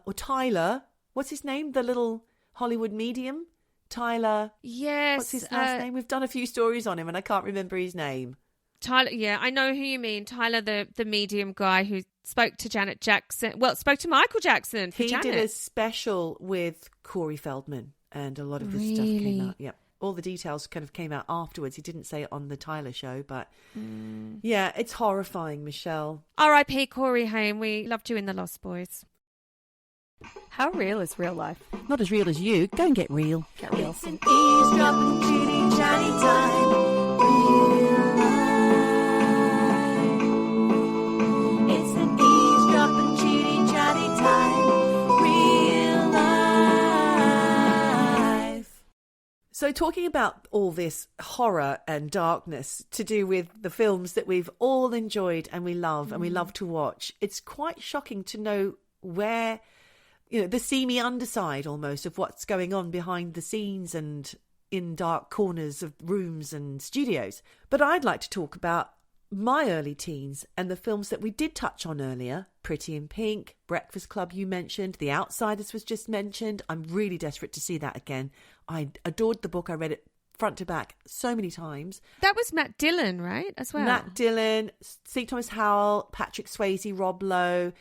what's his name? The little Hollywood medium? Tyler. Yes. What's his last name? We've done a few stories on him and I can't remember his name. Tyler, yeah, I know who you mean. Tyler, the medium guy who spoke to Janet Jackson. Well, spoke to Michael Jackson for Janet. He did a special with Corey Feldman and a lot of this stuff came out. Yeah. All the details kind of came out afterwards. He didn't say it on the Tyler show, but yeah, it's horrifying, Michelle. R.I.P. Corey Haim. We loved you in The Lost Boys. How real is real life? Not as real as you. Go and get real. Get real. It's an eavesdropping, Judy, Johnny time. Real life. It's an eavesdropping, Judy, Johnny time. Real life. So talking about all this horror and darkness to do with the films that we've all enjoyed and we love and we love to watch, it's quite shocking to know where, you know, the seamy underside almost of what's going on behind the scenes and in dark corners of rooms and studios. But I'd like to talk about my early teens and the films that we did touch on earlier. Pretty in Pink, Breakfast Club you mentioned, The Outsiders was just mentioned. I'm really desperate to see that again. I adored the book. I read it front to back so many times. That was Matt Dillon, right, as well? Matt Dillon, C. Thomas Howell, Patrick Swayze, Rob Lowe,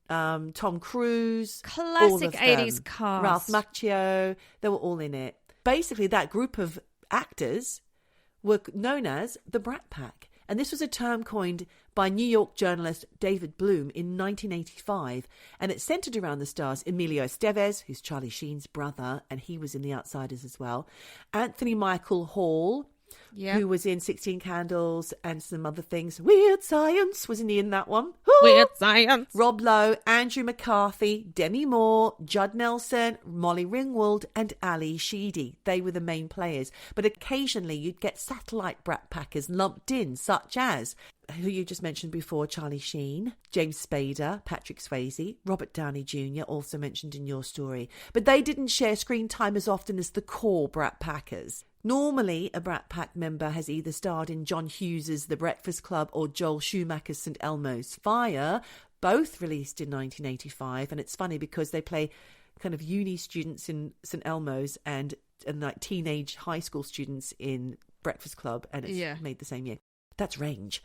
Tom Cruise. Classic all of 80s them. cast. Ralph Macchio, they were all in it. Basically, that group of actors were known as the Brat Pack. And this was a term coined by New York journalist David Bloom in 1985. And it centered around the stars Emilio Estevez, who's Charlie Sheen's brother, and he was in The Outsiders as well. Anthony Michael Hall, who was in 16 Candles and some other things. Weird Science, wasn't he in that one? Weird Science. Rob Lowe, Andrew McCarthy, Demi Moore, Judd Nelson, Molly Ringwald and Ali Sheedy. They were the main players. But occasionally you'd get satellite Brat Packers lumped in, such as, who you just mentioned before, Charlie Sheen, James Spader, Patrick Swayze, Robert Downey Jr., also mentioned in your story. But they didn't share screen time as often as the core Brat Packers. Normally, a Brat Pack member has either starred in John Hughes's The Breakfast Club or Joel Schumacher's St. Elmo's Fire, both released in 1985. And it's funny because they play kind of uni students in St. Elmo's and like teenage high school students in Breakfast Club, and it's made the same year. That's range.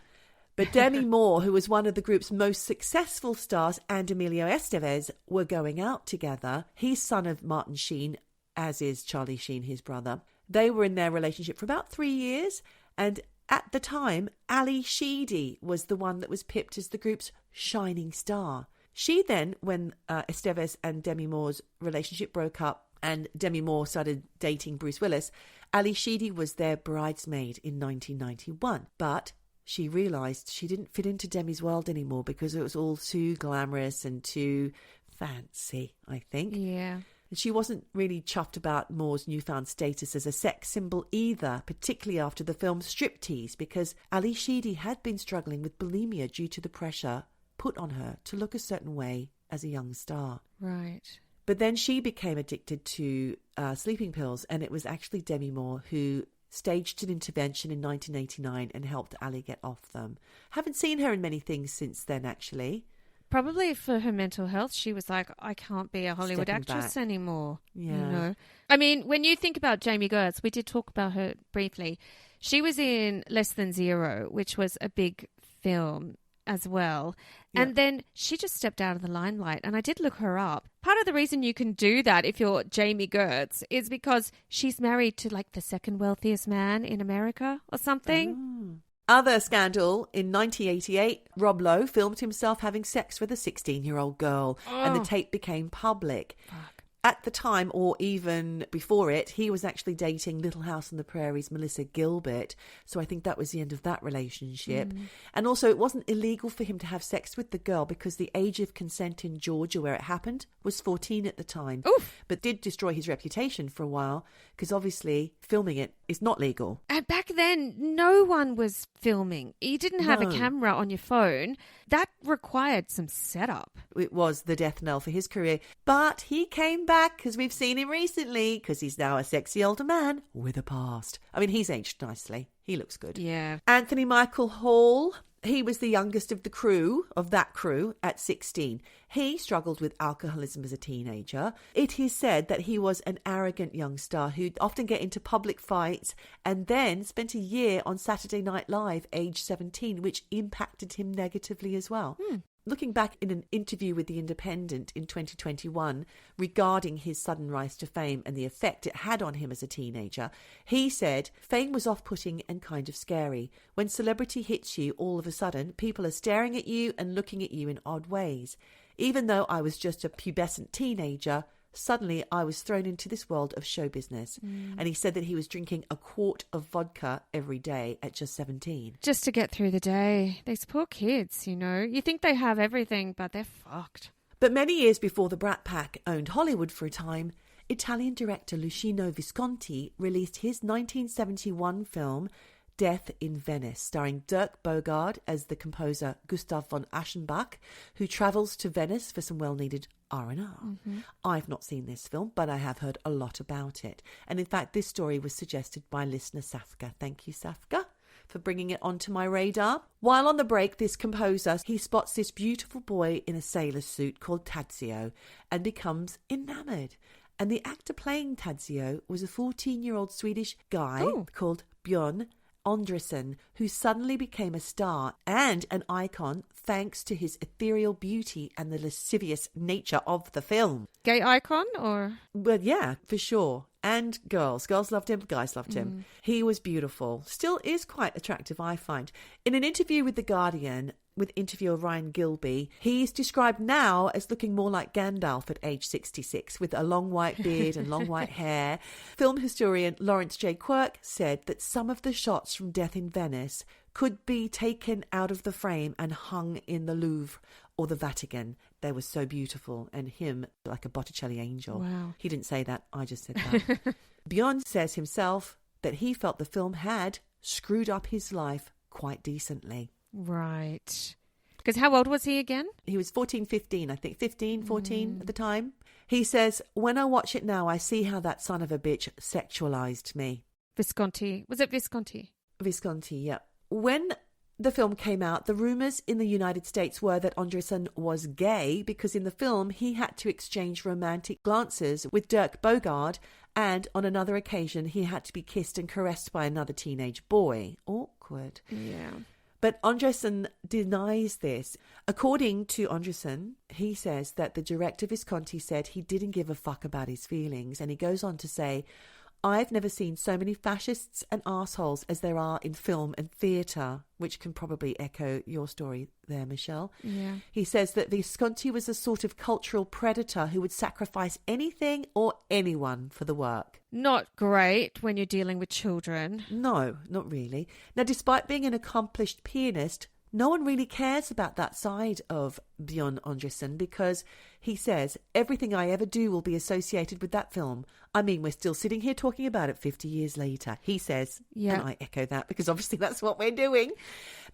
But Demi Moore, who was one of the group's most successful stars, and Emilio Estevez were going out together. He's son of Martin Sheen, as is Charlie Sheen, his brother. They were in their relationship for about 3 years, and at the time, Ali Sheedy was the one that was pipped as the group's shining star. She then, when Estevez and Demi Moore's relationship broke up and Demi Moore started dating Bruce Willis, Ali Sheedy was their bridesmaid in 1991. But she realised she didn't fit into Demi's world anymore because it was all too glamorous and too fancy, I think. Yeah. And she wasn't really chuffed about Moore's newfound status as a sex symbol either, particularly after the film Striptease, because Ali Sheedy had been struggling with bulimia due to the pressure put on her to look a certain way as a young star. Right. But then she became addicted to sleeping pills, and it was actually Demi Moore who staged an intervention in 1989 and helped Ali get off them. Haven't seen her in many things since then, actually. Probably for her mental health, she was like, I can't be a Hollywood Stepping actress back. anymore. Yeah. You know? I mean, when you think about Jamie Gertz, we did talk about her briefly. She was in Less Than Zero, which was a big film as well. Yeah. And then she just stepped out of the limelight. And I did look her up. Part of the reason you can do that if you're Jamie Gertz is because she's married to like the second wealthiest man in America or something. Oh. Other scandal, in 1988, Rob Lowe filmed himself having sex with a 16-year-old girl, and the tape became public. Fuck. At the time, or even before it, he was actually dating Little House on the Prairie's Melissa Gilbert, so I think that was the end of that relationship. And also, it wasn't illegal for him to have sex with the girl because the age of consent in Georgia, where it happened, was 14 at the time. Oof. But did destroy his reputation for a while, because obviously filming it is not legal. And back then, no one was filming. You didn't have a No. camera on your phone. That required some setup. It was the death knell for his career. But he came back, because we've seen him recently, because he's now a sexy older man with a past. I mean, he's aged nicely. He looks good. Yeah. Anthony Michael Hall, he was the youngest of that crew, at 16. He struggled with alcoholism as a teenager. It is said that he was an arrogant young star who'd often get into public fights and then spent a year on Saturday Night Live, age 17, which impacted him negatively as well. Looking back in an interview with The Independent in 2021 regarding his sudden rise to fame and the effect it had on him as a teenager, he said, "Fame was off-putting and kind of scary. When celebrity hits you, all of a sudden, people are staring at you and looking at you in odd ways. Even though I was just a pubescent teenager, suddenly I was thrown into this world of show business." And he said that he was drinking a quart of vodka every day at just 17. Just to get through the day. These poor kids, you know. You think they have everything, but they're fucked. But many years before the Brat Pack owned Hollywood for a time, Italian director Luchiano Visconti released his 1971 film Death in Venice, starring Dirk Bogarde as the composer Gustav von Aschenbach, who travels to Venice for some well-needed R&R. I've not seen this film, but I have heard a lot about it. And in fact, this story was suggested by listener Safka. Thank you, Safka, for bringing it onto my radar. While on the break, this composer, he spots this beautiful boy in a sailor suit called Tadzio and becomes enamoured. And the actor playing Tadzio was a 14-year-old Swedish guy called Björn Andrésen, who suddenly became a star and an icon thanks to his ethereal beauty and the lascivious nature of the film. Gay icon or? Well, yeah, for sure. And girls. Girls loved him, guys loved him. He was beautiful. Still is quite attractive, I find. In an interview with The Guardian, with interviewer Ryan Gilbey, he's described now as looking more like Gandalf at age 66, with a long white beard and long white hair. Film historian Lawrence J. Quirk said that some of the shots from Death in Venice could be taken out of the frame and hung in the Louvre or the Vatican. They were so beautiful, and him like a Botticelli angel. Wow. He didn't say that, I just said that. Bjorn says himself that he felt the film had screwed up his life quite decently. Right. Because how old was he again? He was 14, 15, I think. 15, 14 at the time. He says, "When I watch it now, I see how that son of a bitch sexualized me." Visconti. Was it Visconti? Visconti, yeah. When the film came out, the rumours in the United States were that Andrésen was gay because in the film he had to exchange romantic glances with Dirk Bogarde, and on another occasion he had to be kissed and caressed by another teenage boy. Awkward. Yeah. But Andrésen denies this. According to Andrésen, he says that the director Visconti said he didn't give a fuck about his feelings. And he goes on to say, I've never seen so many fascists and assholes as there are in film and theatre, which can probably echo your story there, Michelle. Yeah. He says that Visconti was a sort of cultural predator who would sacrifice anything or anyone for the work. Not great when you're dealing with children. No, not really. Now, despite being an accomplished pianist, no one really cares about that side of Björn Andrésen because he says, everything I ever do will be associated with that film. I mean, we're still sitting here talking about it 50 years later, he says. Yeah. And I echo that because obviously that's what we're doing.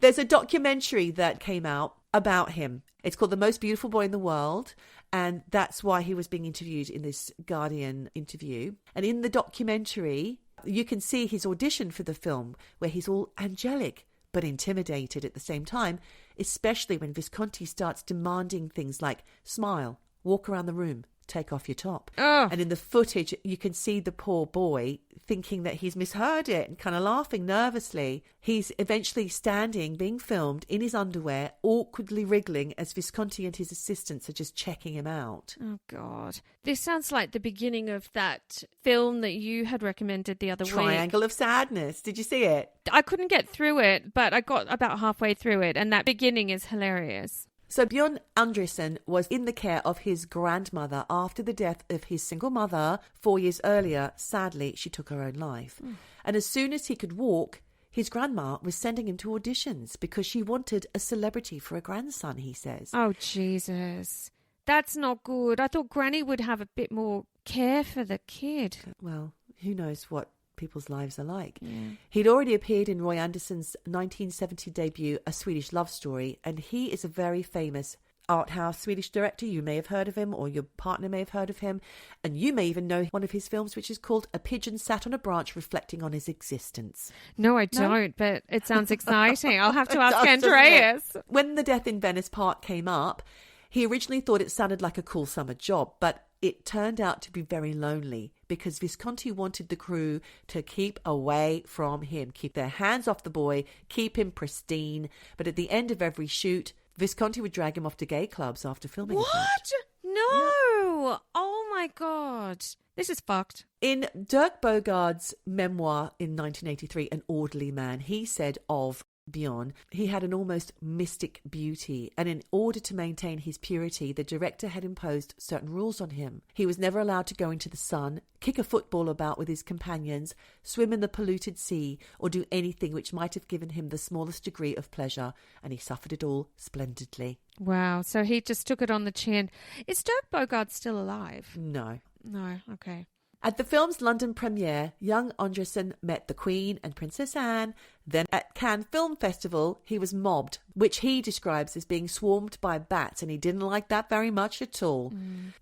There's a documentary that came out about him. It's called The Most Beautiful Boy in the World. And that's why he was being interviewed in this Guardian interview. And in the documentary, you can see his audition for the film where he's all angelic but intimidated at the same time, especially when Visconti starts demanding things like smile, walk around the room, take off your top. Ugh. And in the footage, you can see the poor boy thinking that he's misheard it and kind of laughing nervously. He's eventually standing, being filmed in his underwear, awkwardly wriggling as Visconti and his assistants are just checking him out. Oh, God. This sounds like the beginning of that film that you had recommended the other week. Triangle of Sadness. Did you see it? I couldn't get through it, but I got about halfway through it, and that beginning is hilarious. So Björn Andrésen was in the care of his grandmother after the death of his single mother 4 years earlier. Sadly, she took her own life. And as soon as he could walk, his grandma was sending him to auditions because she wanted a celebrity for a grandson, he says. Oh, Jesus. That's not good. I thought Granny would have a bit more care for the kid. Well, who knows what people's lives are like. Yeah. He'd already appeared in Roy Andersson's 1970 debut, A Swedish Love Story, and he is a very famous art house Swedish director. You may have heard of him, or your partner may have heard of him, and you may even know one of his films, which is called A Pigeon Sat on a Branch Reflecting on His Existence. No, I don't, but it sounds exciting. I'll have to ask Does, Andreas. When the Death in Venice part came up, he originally thought it sounded like a cool summer job, but it turned out to be very lonely because Visconti wanted the crew to keep away from him, keep their hands off the boy, keep him pristine. But at the end of every shoot, Visconti would drag him off to gay clubs after filming. What? No. Yeah. Oh, my God. This is fucked. In Dirk Bogart's memoir in 1983, An Orderly Man, he said of Björn, he had an almost mystic beauty, and in order to maintain his purity, the director had imposed certain rules on him. He was never allowed to go into the sun, kick a football about with his companions, swim in the polluted sea, or do anything which might have given him the smallest degree of pleasure, and he suffered it all splendidly. Wow, so he just took it on the chin. Is Dirk Bogart still alive? No. No, okay. At the film's London premiere, young Andrésen met the Queen and Princess Anne. Then at Cannes Film Festival, he was mobbed, which he describes as being swarmed by bats, and he didn't like that very much at all.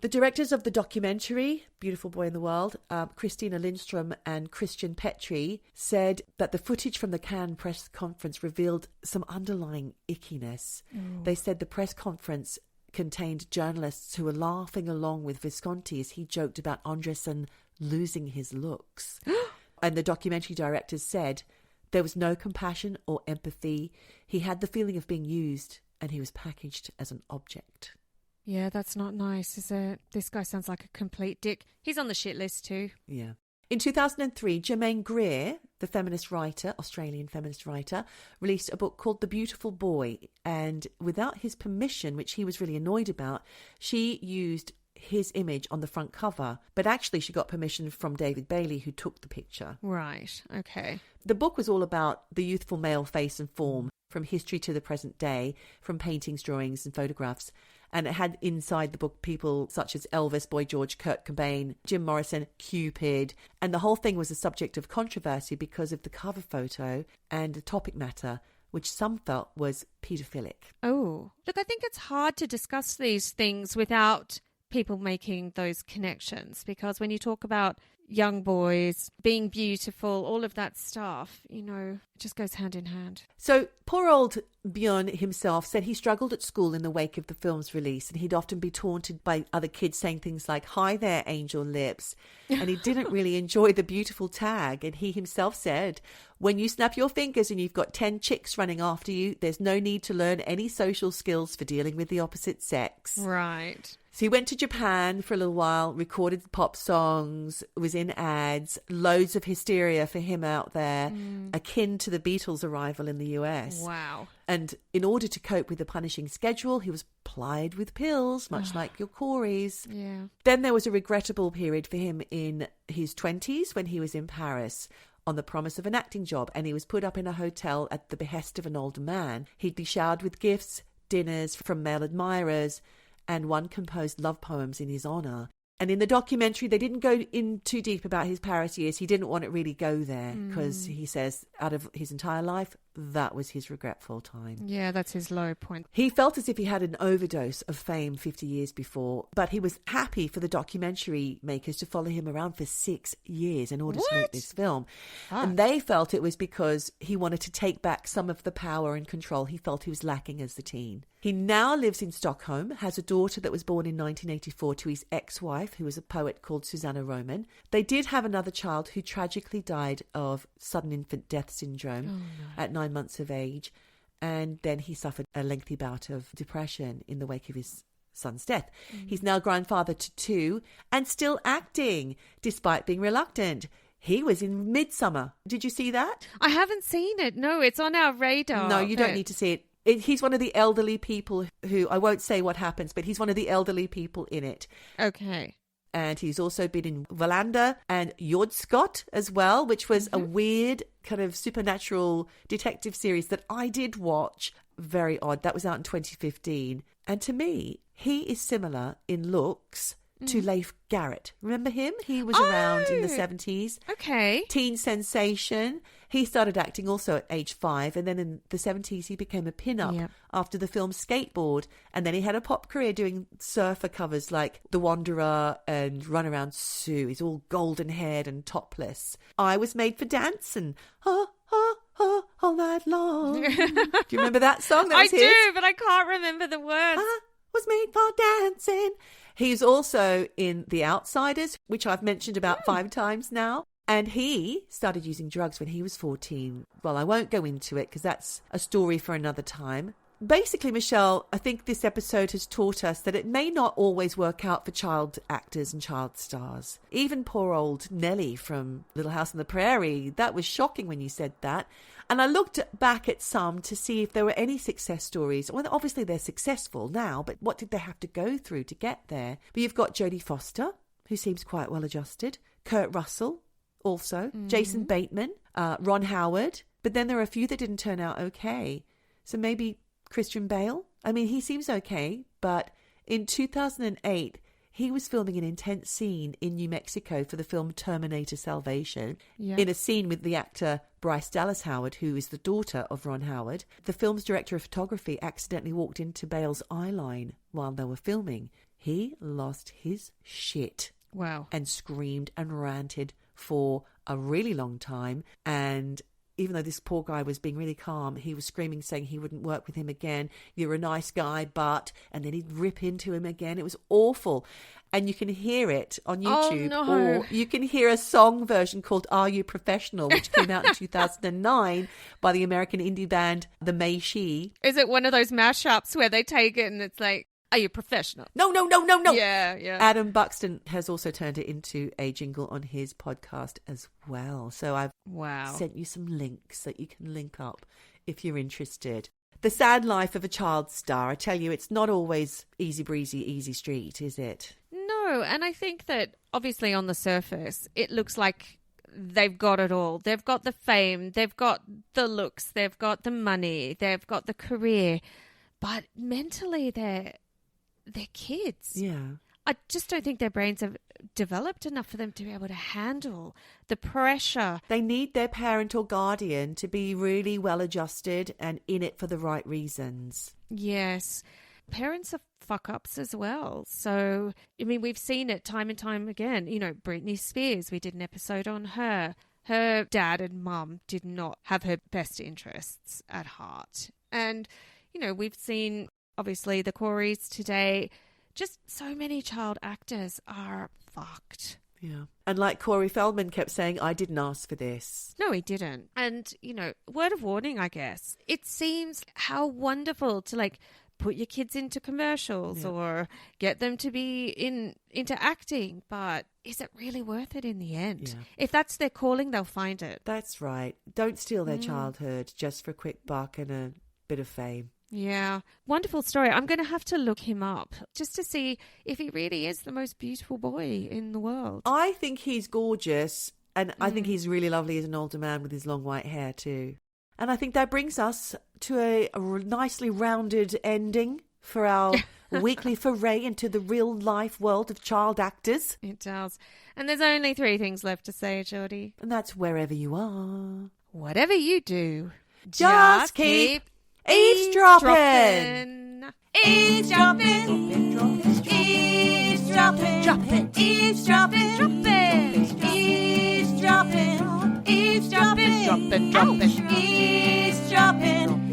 The directors of the documentary, Beautiful Boy in the World, Christina Lindström and Christian Petri, said that the footage from the Cannes press conference revealed some underlying ickiness. They said the press conference contained journalists who were laughing along with Visconti as he joked about Andrésen losing his looks. And the documentary directors said there was no compassion or empathy. He had the feeling of being used, and he was packaged as an object. Yeah, that's not nice, is it? This guy sounds like a complete dick. He's on the shit list too. Yeah. In 2003, Germaine Greer, the feminist writer, Australian feminist writer, released a book called The Beautiful Boy. And without his permission, which he was really annoyed about, she used his image on the front cover. But actually, she got permission from David Bailey, who took the picture. Right, okay. The book was all about the youthful male face and form, from history to the present day, from paintings, drawings and photographs. And it had inside the book people such as Elvis, Boy George, Kurt Cobain, Jim Morrison, Cupid. And the whole thing was a subject of controversy because of the cover photo and the topic matter, which some felt was paedophilic. Oh, look, I think it's hard to discuss these things without people making those connections, because when you talk about, young boys, being beautiful, all of that stuff, it just goes hand in hand. So poor old Björn himself said he struggled at school in the wake of the film's release, and he'd often be taunted by other kids saying things like, "Hi there, angel lips." And he didn't really enjoy the beautiful tag. And he himself said, "When you snap your fingers and you've got 10 chicks running after you, there's no need to learn any social skills for dealing with the opposite sex." Right. So he went to Japan for a little while, recorded pop songs, was in ads, loads of hysteria for him out there, akin to the Beatles' arrival in the US. Wow. And in order to cope with the punishing schedule, he was plied with pills, much like your Corys. Yeah. Then there was a regrettable period for him in his 20s when he was in Paris on the promise of an acting job, and he was put up in a hotel at the behest of an older man. He'd be showered with gifts, dinners from male admirers, and one composed love poems in his honour. And in the documentary, they didn't go in too deep about his Paris years. He didn't want to really go there because he says out of his entire life, that was his regretful time. Yeah, that's his low point. He felt as if he had an overdose of fame 50 years before, but he was happy for the documentary makers to follow him around for 6 years in order to make this film. And they felt it was because he wanted to take back some of the power and control he felt he was lacking as a teen. He now lives in Stockholm, has a daughter that was born in 1984 to his ex-wife, who was a poet called Susanna Roman. They did have another child who tragically died of sudden infant death syndrome at 9 months of age. And then he suffered a lengthy bout of depression in the wake of his son's death. He's now grandfather to 2 and still acting, despite being reluctant. He was in Midsummer. Did you see that? I haven't seen it. No, it's on our radar. No, you don't need to see it. He's one of the elderly people who, I won't say what happens, but he's one of the elderly people in it. Okay. And he's also been in Wallander and Jordskott as well, which was a weird kind of supernatural detective series that I did watch. Very odd. That was out in 2015. And to me, he is similar in looks to Leif Garrett. Remember him? He was around in the 70s. Okay. Teen sensation. He started acting also at age 5, and then in the 70s he became a pin-up after the film Skateboard, and then he had a pop career doing surfer covers like The Wanderer and Run Around Sue. He's all golden haired and topless. I Was Made for Dancing. Ha ha ha all night long. Do you remember that song? That was I do, but I can't remember the words. I was made for dancing. He's also in The Outsiders, which I've mentioned about 5 times now. And he started using drugs when he was 14. Well, I won't go into it because that's a story for another time. Basically, Michelle, I think this episode has taught us that it may not always work out for child actors and child stars. Even poor old Nellie from Little House on the Prairie, that was shocking when you said that. And I looked back at some to see if there were any success stories. Well, obviously they're successful now, but what did they have to go through to get there? But you've got Jodie Foster, who seems quite well adjusted. Kurt Russell, also. Jason Bateman, Ron Howard. But then there are a few that didn't turn out okay. So maybe Christian Bale. I mean, he seems okay, but in 2008, he was filming an intense scene in New Mexico for the film Terminator Salvation. In a scene with the actor Bryce Dallas Howard, who is the daughter of Ron Howard. The film's director of photography accidentally walked into Bale's eye line while they were filming. He lost his shit. Wow. And screamed and ranted for a really long time. And even though this poor guy was being really calm, he was screaming, saying he wouldn't work with him again. You're a nice guy, but... And then he'd rip into him again. It was awful. And you can hear it on YouTube. Oh, no. Or you can hear a song version called Are You Professional, which came out in 2009 by the American indie band The May She. Is it one of those mashups where they take it and it's like, are you professional? No. Yeah. Adam Buxton has also turned it into a jingle on his podcast as well. So I've sent you some links that you can link up if you're interested. The sad life of a child star. I tell you, it's not always easy breezy, easy street, is it? No, and I think that obviously on the surface, it looks like they've got it all. They've got the fame, they've got the looks, they've got the money, they've got the career. But mentally, they're kids. Yeah. I just don't think their brains have developed enough for them to be able to handle the pressure. They need their parent or guardian to be really well adjusted and in it for the right reasons. Yes. parents are fuck-ups as well. So, I mean, we've seen it time and time again. You know, Britney Spears, we did an episode on her. Her dad and mum did not have her best interests at heart. And, you know, we've seen, obviously, the Coreys today. Just so many child actors are fucked. Yeah. And like Corey Feldman kept saying, I didn't ask for this. No, he didn't. And, you know, word of warning, I guess. It seems how wonderful to, like, put your kids into commercials or get them to be into acting. But is it really worth it in the end? Yeah. If that's their calling, they'll find it. That's right. Don't steal their childhood just for a quick buck and a bit of fame. Yeah. Wonderful story. I'm going to have to look him up just to see if he really is the most beautiful boy in the world. I think he's gorgeous, and I think he's really lovely as an older man with his long white hair too. And I think that brings us to a nicely rounded ending for our weekly foray into the real-life world of child actors. It does. And there's only 3 things left to say, Geordie. And that's wherever you are. Whatever you do, just keep eavesdropping. Eavesdropping. Eavesdropping. Eavesdropping. Eavesdropping. Eavesdropping. Eavesdropping. Eavesdropping. Dropping. Eavesdropping.